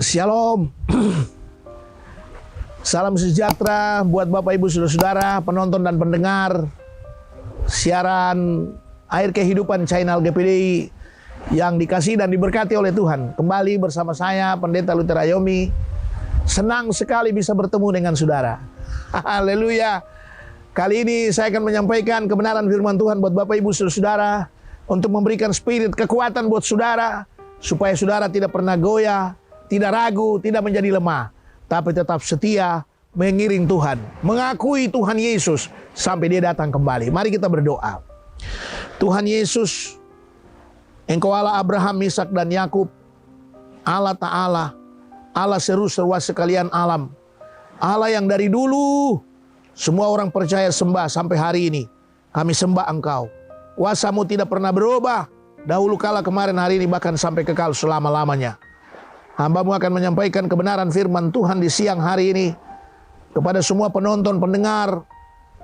Shalom. Salam sejahtera buat Bapak Ibu Saudara-saudara, penonton dan pendengar siaran Air Kehidupan Channel GPDI yang dikasihi dan diberkati oleh Tuhan. Kembali bersama saya, Pendeta Luther Ayomi. Senang sekali bisa bertemu dengan saudara. Haleluya. Kali ini saya akan menyampaikan kebenaran firman Tuhan buat Bapak Ibu Saudara-saudara, untuk memberikan spirit kekuatan buat saudara, supaya saudara tidak pernah goyah, tidak ragu, tidak menjadi lemah, tapi tetap setia mengiring Tuhan, mengakui Tuhan Yesus sampai Dia datang kembali. Mari kita berdoa. Tuhan Yesus, Engkau Allah Abraham, Ishak dan Yakub, Allah Ta'ala, Allah seru-seruas sekalian alam, Allah yang dari dulu semua orang percaya sembah sampai hari ini. Kami sembah Engkau. Kuasa-Mu tidak pernah berubah, dahulu kala, kemarin, hari ini, bahkan sampai kekal selama-lamanya. Hamba-Mu akan menyampaikan kebenaran firman Tuhan di siang hari ini kepada semua penonton, pendengar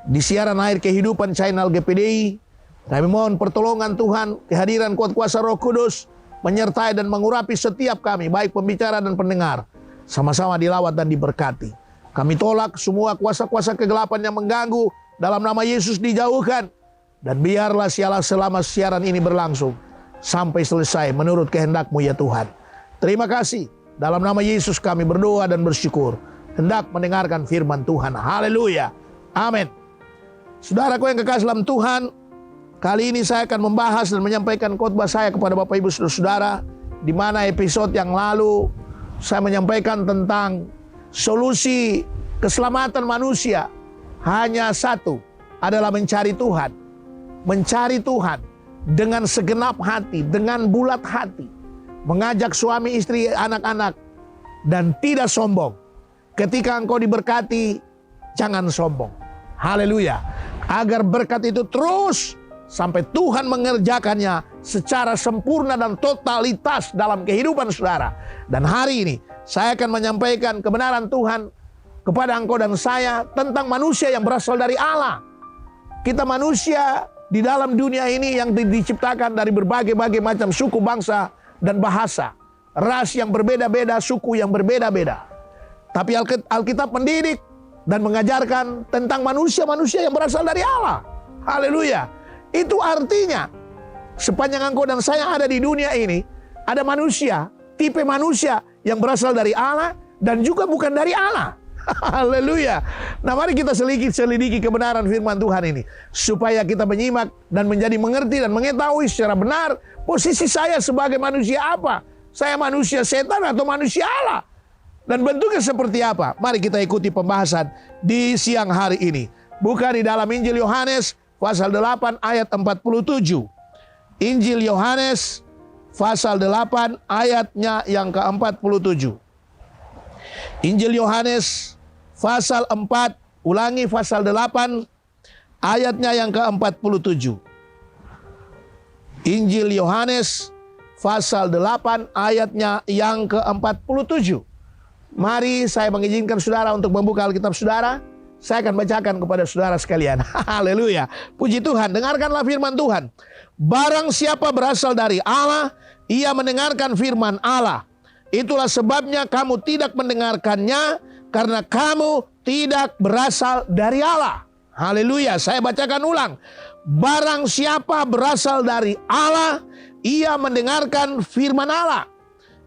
di siaran Air Kehidupan Channel GPDI. Kami mohon pertolongan Tuhan, kehadiran kuat kuasa Roh Kudus menyertai dan mengurapi setiap kami, baik pembicara dan pendengar, sama-sama dilawat dan diberkati. Kami tolak semua kuasa-kuasa kegelapan yang mengganggu, dalam nama Yesus dijauhkan, dan biarlah sialah selama siaran ini berlangsung sampai selesai menurut kehendak-Mu ya Tuhan. Terima kasih. Dalam nama Yesus kami berdoa dan bersyukur. Hendak mendengarkan firman Tuhan. Haleluya. Amin. Saudaraku yang kekasih dalam Tuhan, kali ini saya akan membahas dan menyampaikan khotbah saya kepada Bapak Ibu Saudara, di mana episode yang lalu saya menyampaikan tentang solusi keselamatan manusia hanya satu, adalah mencari Tuhan. Mencari Tuhan dengan segenap hati, dengan bulat hati. Mengajak suami, istri, anak-anak, dan tidak sombong. Ketika engkau diberkati, jangan sombong. Haleluya. Agar berkat itu terus sampai Tuhan mengerjakannya secara sempurna dan totalitas dalam kehidupan saudara. Dan hari ini saya akan menyampaikan kebenaran Tuhan kepada engkau dan saya tentang manusia yang berasal dari Allah. Kita manusia di dalam dunia ini yang diciptakan dari berbagai-bagai macam suku, bangsa, dan bahasa, ras yang berbeda-beda, suku yang berbeda-beda. Tapi Alkitab mendidik dan mengajarkan tentang manusia-manusia yang berasal dari Allah. Haleluya. Itu artinya sepanjang engkau dan saya ada di dunia ini, ada manusia, tipe manusia yang berasal dari Allah dan juga bukan dari Allah. Haleluya. Nah, mari kita selidiki kebenaran firman Tuhan ini, supaya kita menyimak dan menjadi mengerti dan mengetahui secara benar posisi saya sebagai manusia apa. Saya manusia setan atau manusia Allah, dan bentuknya seperti apa. Mari kita ikuti pembahasan di siang hari ini. Buka di dalam Injil Yohanes pasal 8 ayat 47. Injil Yohanes pasal 8 ayatnya yang ke-47. Injil Yohanes pasal 4, ulangi pasal 8 ayatnya yang ke-47. Injil Yohanes pasal 8 ayatnya yang ke-47. Mari saya mengizinkan saudara untuk membuka Alkitab saudara. Saya akan bacakan kepada saudara sekalian. Haleluya. Puji Tuhan, dengarkanlah firman Tuhan. Barang siapa berasal dari Allah, ia mendengarkan firman Allah. Itulah sebabnya kamu tidak mendengarkannya, karena kamu tidak berasal dari Allah. Haleluya. Saya bacakan ulang. Barang siapa berasal dari Allah, ia mendengarkan firman Allah.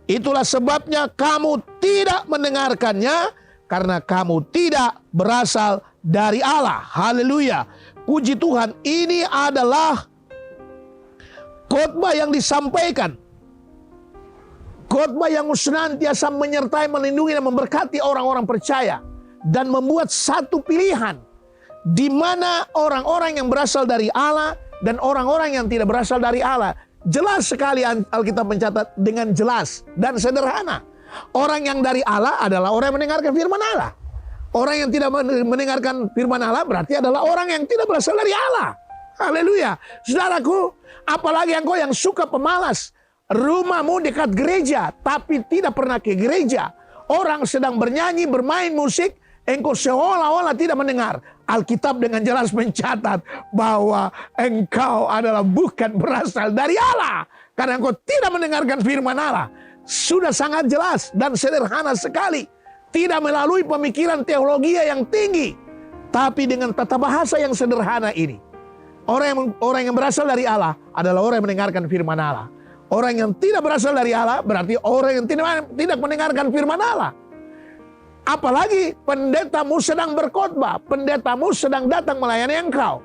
Itulah sebabnya kamu tidak mendengarkannya, karena kamu tidak berasal dari Allah. Haleluya. Puji Tuhan, ini adalah khotbah yang disampaikan. Khotbah yang senantiasa menyertai, melindungi, dan memberkati orang-orang percaya. Dan membuat satu pilihan, di mana orang-orang yang berasal dari Allah dan orang-orang yang tidak berasal dari Allah. Jelas sekali Alkitab mencatat dengan jelas dan sederhana. Orang yang dari Allah adalah orang yang mendengarkan firman Allah. Orang yang tidak mendengarkan firman Allah berarti adalah orang yang tidak berasal dari Allah. Haleluya. Saudaraku, apalagi engkau yang suka pemalas. Rumahmu dekat gereja, tapi tidak pernah ke gereja. Orang sedang bernyanyi, bermain musik, engkau seolah-olah tidak mendengar. Alkitab dengan jelas mencatat bahwa engkau adalah bukan berasal dari Allah. Karena engkau tidak mendengarkan firman Allah. Sudah sangat jelas dan sederhana sekali. Tidak melalui pemikiran teologi yang tinggi. Tapi dengan tata bahasa yang sederhana ini. Orang yang berasal dari Allah adalah orang yang mendengarkan firman Allah. Orang yang tidak berasal dari Allah berarti orang yang tidak mendengarkan firman Allah. Apalagi pendetamu sedang berkhotbah, pendetamu sedang datang melayani engkau.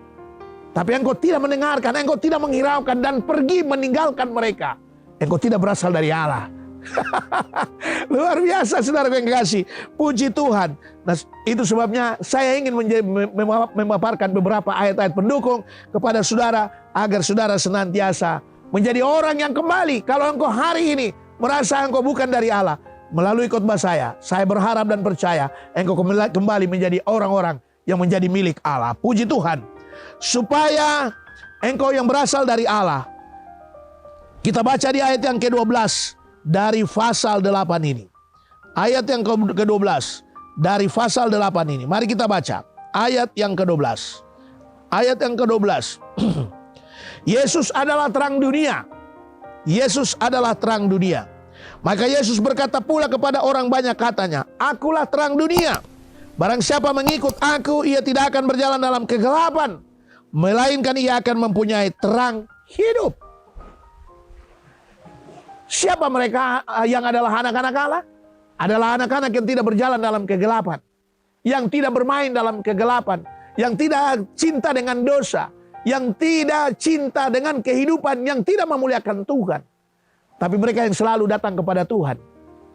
Tapi engkau tidak mendengarkan, engkau tidak menghiraukan dan pergi meninggalkan mereka. Engkau tidak berasal dari Allah. Luar biasa saudara yang kasih. Puji Tuhan. Nah, itu sebabnya saya ingin memaparkan beberapa ayat-ayat pendukung kepada saudara agar saudara senantiasa menjadi orang yang kembali. Kalau engkau hari ini merasa engkau bukan dari Allah, melalui khotbah saya berharap dan percaya engkau kembali menjadi orang-orang yang menjadi milik Allah. Puji Tuhan. Supaya engkau yang berasal dari Allah. Kita baca di ayat yang ke-12 dari pasal 8 ini. Ayat yang ke-12 dari pasal 8 ini. Mari kita baca ayat yang ke-12. Ayat yang ke-12. Yesus adalah terang dunia. Yesus adalah terang dunia. Maka Yesus berkata pula kepada orang banyak katanya, akulah terang dunia. Barang siapa mengikut aku, ia tidak akan berjalan dalam kegelapan, melainkan ia akan mempunyai terang hidup. Siapa mereka yang adalah anak-anak Allah? Adalah anak-anak yang tidak berjalan dalam kegelapan, yang tidak bermain dalam kegelapan, yang tidak cinta dengan dosa, yang tidak cinta dengan kehidupan yang tidak memuliakan Tuhan. Tapi mereka yang selalu datang kepada Tuhan.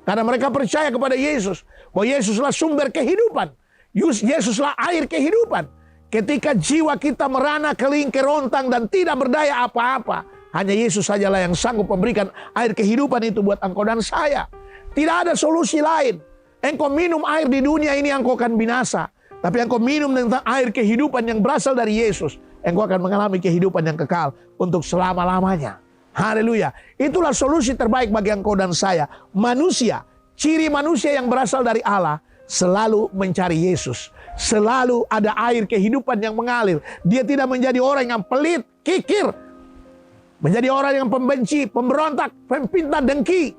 Karena mereka percaya kepada Yesus. Bahwa Yesuslah sumber kehidupan. Yesuslah air kehidupan. Ketika jiwa kita merana, kering, kerontang dan tidak berdaya apa-apa, hanya Yesus sajalah yang sanggup memberikan air kehidupan itu buat engkau dan saya. Tidak ada solusi lain. Engkau minum air di dunia ini, engkau akan binasa. Tapi engkau minum tentang air kehidupan yang berasal dari Yesus, engkau akan mengalami kehidupan yang kekal untuk selama-lamanya. Haleluya. Itulah solusi terbaik bagi engkau dan saya. Manusia, ciri manusia yang berasal dari Allah selalu mencari Yesus. Selalu ada air kehidupan yang mengalir. Dia tidak menjadi orang yang pelit, kikir. Menjadi orang yang pembenci, pemberontak, pempinta dengki.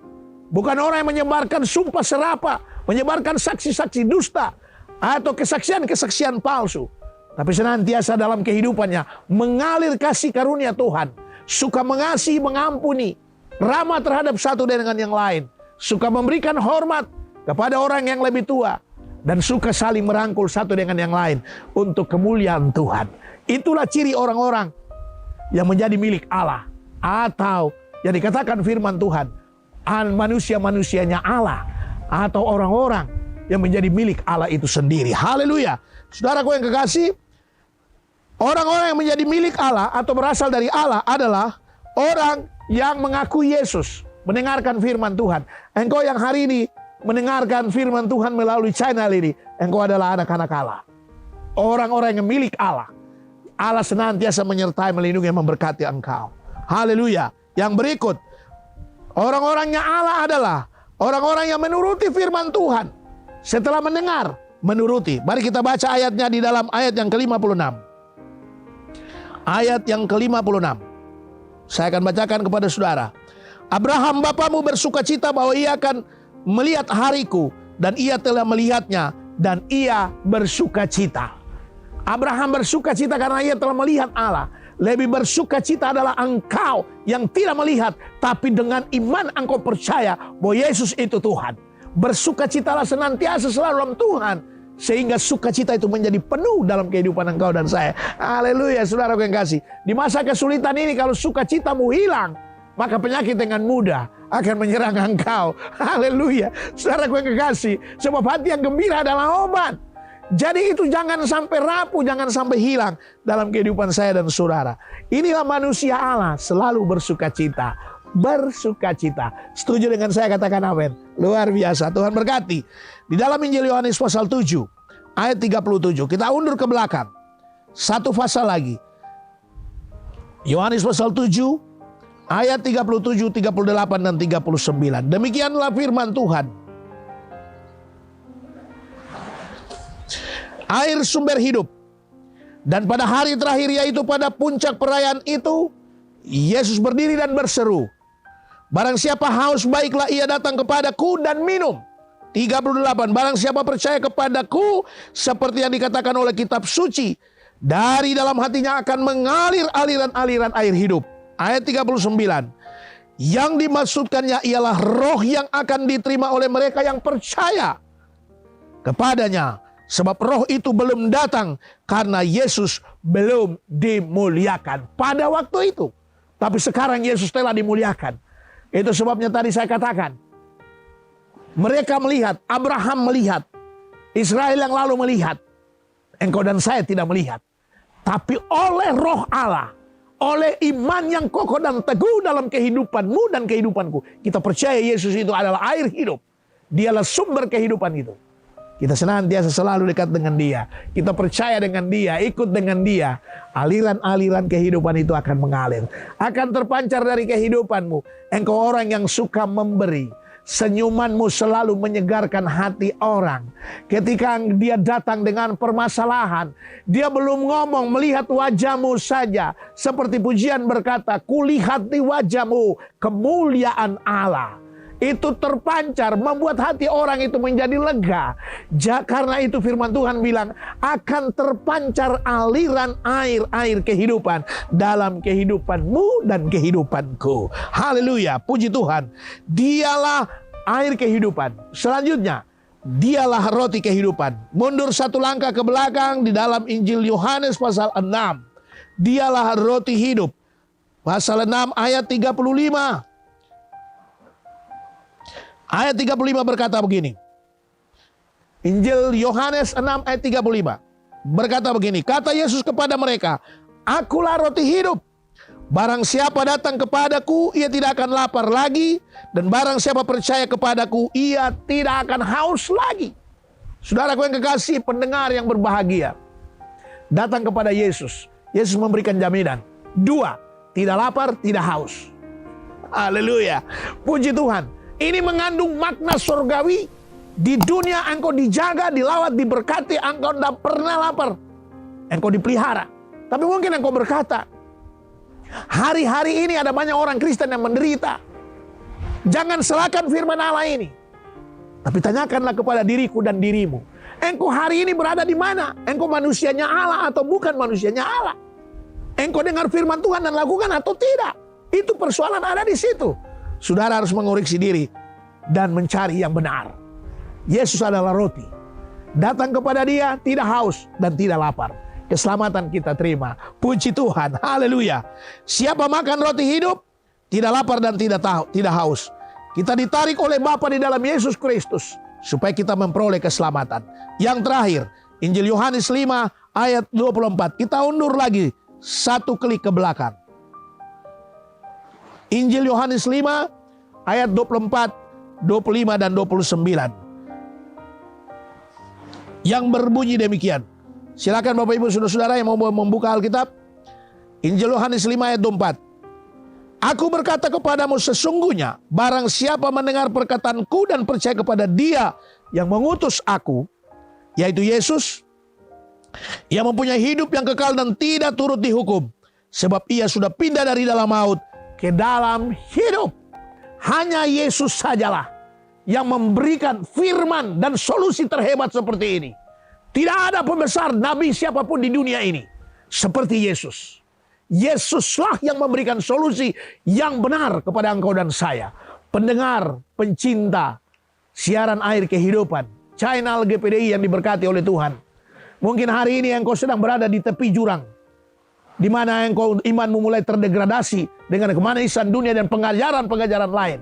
Bukan orang yang menyebarkan sumpah serapa, menyebarkan saksi-saksi dusta, atau kesaksian-kesaksian palsu. Tapi senantiasa dalam kehidupannya mengalir kasih karunia Tuhan. Suka mengasihi, mengampuni, ramah terhadap satu dengan yang lain. Suka memberikan hormat kepada orang yang lebih tua. Dan suka saling merangkul satu dengan yang lain untuk kemuliaan Tuhan. Itulah ciri orang-orang yang menjadi milik Allah. Atau yang dikatakan firman Tuhan, manusia-manusianya Allah. Atau orang-orang yang menjadi milik Allah itu sendiri. Haleluya. Saudaraku yang kekasih, orang-orang yang menjadi milik Allah atau berasal dari Allah adalah orang yang mengaku Yesus, mendengarkan firman Tuhan. Engkau yang hari ini mendengarkan firman Tuhan melalui channel ini, engkau adalah anak-anak Allah. Orang-orang yang milik Allah. Allah senantiasa menyertai, melindungi, memberkati engkau. Haleluya. Yang berikut, orang-orangnya Allah adalah orang-orang yang menuruti firman Tuhan. Setelah mendengar, menuruti. Mari kita baca ayatnya di dalam ayat yang ke-56. Ayat yang ke-56. Saya akan bacakan kepada saudara. Abraham bapamu bersuka cita bahwa ia akan melihat hariku, dan ia telah melihatnya, dan ia bersuka cita. Abraham bersuka cita karena ia telah melihat Allah. Lebih bersuka cita adalah engkau yang tidak melihat, tapi dengan iman engkau percaya bahwa Yesus itu Tuhan. Bersuka citalah senantiasa selalu dalam Tuhan, sehingga sukacita itu menjadi penuh dalam kehidupan engkau dan saya. Haleluya, saudaraku yang kasih. Di masa kesulitan ini, kalau sukacitamu hilang, maka penyakit dengan mudah akan menyerang engkau. Haleluya, saudaraku yang kekasih. Sebab hati yang gembira adalah obat. Jadi itu jangan sampai rapuh, jangan sampai hilang dalam kehidupan saya dan saudara. Inilah manusia Allah, selalu bersukacita. Bersukacita. Setuju dengan saya, katakan amin. Luar biasa, Tuhan berkati. Di dalam Injil Yohanes pasal 7 ayat 37. Kita undur ke belakang. Satu pasal lagi. Yohanes pasal 7 ayat 37, 38 dan 39. Demikianlah firman Tuhan. air sumber hidup. Dan pada hari terakhir, yaitu pada puncak perayaan itu, Yesus berdiri dan berseru, barang siapa haus, baiklah ia datang kepadaku dan minum. 38, barang siapa percaya kepadaku, seperti yang dikatakan oleh kitab suci, dari dalam hatinya akan mengalir aliran-aliran air hidup. Ayat 39, yang dimaksudkannya ialah roh yang akan diterima oleh mereka yang percaya kepadanya. Sebab roh itu belum datang karena Yesus belum dimuliakan pada waktu itu. Tapi sekarang Yesus telah dimuliakan. Itu sebabnya tadi saya katakan, mereka melihat, Abraham melihat, Israel yang lalu melihat, engkau dan saya tidak melihat. Tapi oleh roh Allah, oleh iman yang kokoh dan teguh dalam kehidupanmu dan kehidupanku, kita percaya Yesus itu adalah air hidup. Dialah sumber kehidupan itu. Kita senantiasa selalu dekat dengan Dia. Kita percaya dengan Dia, ikut dengan Dia. Aliran-aliran kehidupan itu akan mengalir. Akan terpancar dari kehidupanmu. Engkau orang yang suka memberi. Senyumanmu selalu menyegarkan hati orang. Ketika dia datang dengan permasalahan, dia belum ngomong, melihat wajahmu saja. Seperti pujian berkata, kulihat di wajahmu kemuliaan Allah. Itu terpancar, membuat hati orang itu menjadi lega. Karena itu firman Tuhan bilang, akan terpancar aliran air kehidupan dalam kehidupanmu dan kehidupanku. Haleluya, puji Tuhan. Dialah air kehidupan. Selanjutnya, dialah roti kehidupan. Mundur satu langkah ke belakang di dalam Injil Yohanes pasal 6. Dialah roti hidup. Pasal 6 ayat 35. Ayat 35 berkata begini. Injil Yohanes 6 ayat 35. Berkata begini. Kata Yesus kepada mereka, akulah roti hidup. Barang siapa datang kepadaku, ia tidak akan lapar lagi. Dan barang siapa percaya kepadaku, ia tidak akan haus lagi. Saudaraku yang kekasih, pendengar yang berbahagia, datang kepada Yesus. Yesus memberikan jaminan. 2, tidak lapar, tidak haus. Haleluya. Puji Tuhan. Ini mengandung makna surgawi. Di dunia engkau dijaga, dilawat, diberkati. Engkau tidak pernah lapar. Engkau dipelihara. Tapi mungkin engkau berkata, hari-hari ini ada banyak orang Kristen yang menderita. Jangan salahkan firman Allah ini. Tapi tanyakanlah kepada diriku dan dirimu. Engkau hari ini berada di mana? Engkau manusianya Allah atau bukan manusianya Allah? Engkau dengar firman Tuhan dan lakukan atau tidak? Itu persoalan ada di situ. Saudara harus mengoreksi diri dan mencari yang benar. Yesus adalah roti. Datang kepada Dia tidak haus dan tidak lapar. Keselamatan kita terima. Puji Tuhan. Haleluya. Siapa makan roti hidup, tidak lapar dan tidak haus. Kita ditarik oleh Bapa di dalam Yesus Kristus supaya kita memperoleh keselamatan. Yang terakhir, Injil Yohanes 5 ayat 24. Kita undur lagi satu klik ke belakang. Injil Yohanes 5 ayat 24, 25 dan 29. Yang berbunyi demikian. Silakan Bapak Ibu Saudara-saudara yang mau membuka Alkitab. Injil Yohanes 5 ayat 24. Aku berkata kepadamu sesungguhnya, barang siapa mendengar perkataanku dan percaya kepada Dia yang mengutus aku, yaitu Yesus, ia mempunyai hidup yang kekal dan tidak turut dihukum. Sebab ia sudah pindah dari dalam maut ke dalam hidup. Hanya Yesus sajalah yang memberikan firman dan solusi terhebat seperti ini. Tidak ada pembesar nabi siapapun di dunia ini seperti Yesus. Yesuslah yang memberikan solusi yang benar kepada engkau dan saya. Pendengar, pencinta siaran air kehidupan, channel GPDI yang diberkati oleh Tuhan. Mungkin hari ini engkau sedang berada di tepi jurang, di mana engkau imanmu mulai terdegradasi dengan kemanisan dunia dan pengajaran-pengajaran lain.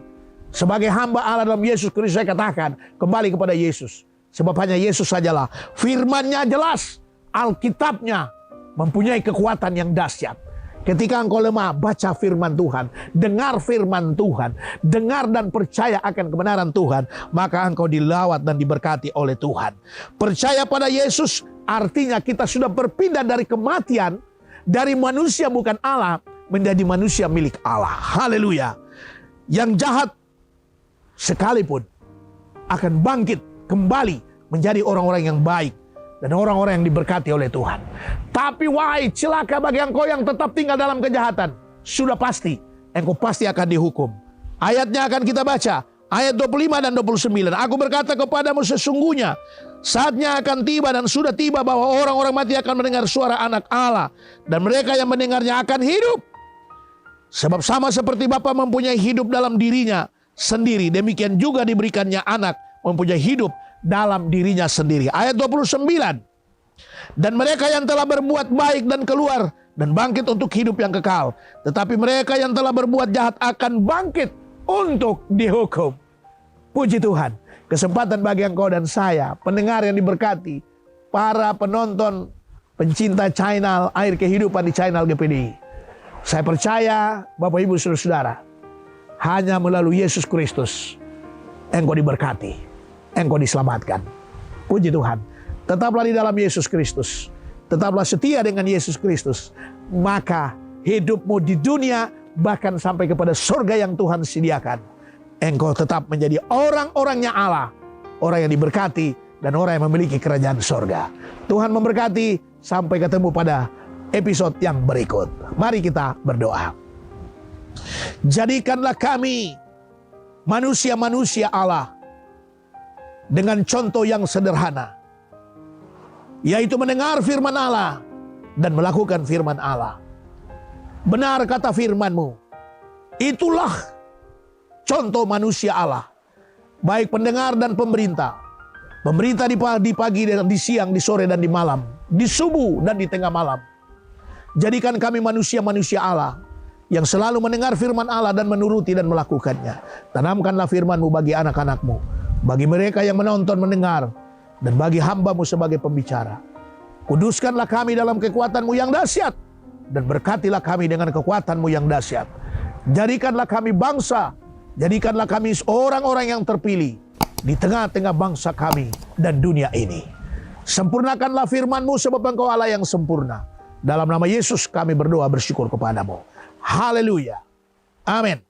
Sebagai hamba Allah dalam Yesus Kristus, saya katakan, kembali kepada Yesus. Sebab hanya Yesus sajalah. Firman-Nya jelas, Alkitabnya mempunyai kekuatan yang dahsyat. Ketika engkau lemah, baca firman Tuhan, dengar firman Tuhan, dengar dan percaya akan kebenaran Tuhan, maka engkau dilawat dan diberkati oleh Tuhan. Percaya pada Yesus artinya kita sudah berpindah dari kematian, dari manusia bukan Allah, menjadi manusia milik Allah. Haleluya. Yang jahat sekalipun akan bangkit kembali menjadi orang-orang yang baik. dan orang-orang yang diberkati oleh Tuhan. Tapi wahai celaka bagi engkau yang tetap tinggal dalam kejahatan. Sudah pasti, engkau pasti akan dihukum. Ayatnya akan kita baca. Ayat 25 dan 29. Aku berkata kepadamu sesungguhnya saatnya akan tiba dan sudah tiba bahwa orang-orang mati akan mendengar suara anak Allah. Dan mereka yang mendengarnya akan hidup. Sebab sama seperti Bapa mempunyai hidup dalam dirinya sendiri, demikian juga diberikannya anak mempunyai hidup dalam dirinya sendiri. Ayat 29. Dan mereka yang telah berbuat baik dan keluar dan bangkit untuk hidup yang kekal. Tetapi mereka yang telah berbuat jahat akan bangkit untuk dihukum. Puji Tuhan. Kesempatan bagi engkau dan saya, pendengar yang diberkati, para penonton, pencinta channel Air Kehidupan di channel GPDI. Saya percaya Bapak Ibu Saudara-saudara, hanya melalui Yesus Kristus engkau diberkati, engkau diselamatkan. Puji Tuhan. Tetaplah di dalam Yesus Kristus. Tetaplah setia dengan Yesus Kristus. Maka hidupmu di dunia bahkan sampai kepada surga yang Tuhan sediakan, engkau tetap menjadi orang-orangnya Allah, orang yang diberkati dan orang yang memiliki kerajaan surga. Tuhan memberkati. Sampai ketemu pada episode yang berikut. Mari kita berdoa. Jadikanlah kami manusia-manusia Allah dengan contoh yang sederhana, yaitu mendengar firman Allah dan melakukan firman Allah. Benar kata firman-Mu, itulah contoh manusia Allah, baik pendengar dan pemerintah. Pemerintah di pagi dan di siang, di sore dan di malam, di subuh dan di tengah malam. Jadikan kami manusia-manusia Allah yang selalu mendengar firman Allah dan menuruti dan melakukannya. Tanamkanlah firman-Mu bagi anak-anak-Mu, bagi mereka yang menonton, mendengar, dan bagi hamba-Mu sebagai pembicara. Kuduskanlah kami dalam kekuatan-Mu yang dahsyat, dan berkatilah kami dengan kekuatan-Mu yang dahsyat. Jadikanlah kami bangsa, jadikanlah kami orang-orang yang terpilih di tengah-tengah bangsa kami dan dunia ini. Sempurnakanlah firman-Mu sebab Engkau Allah yang sempurna. Dalam nama Yesus kami berdoa bersyukur kepadamu. Haleluya. Amin.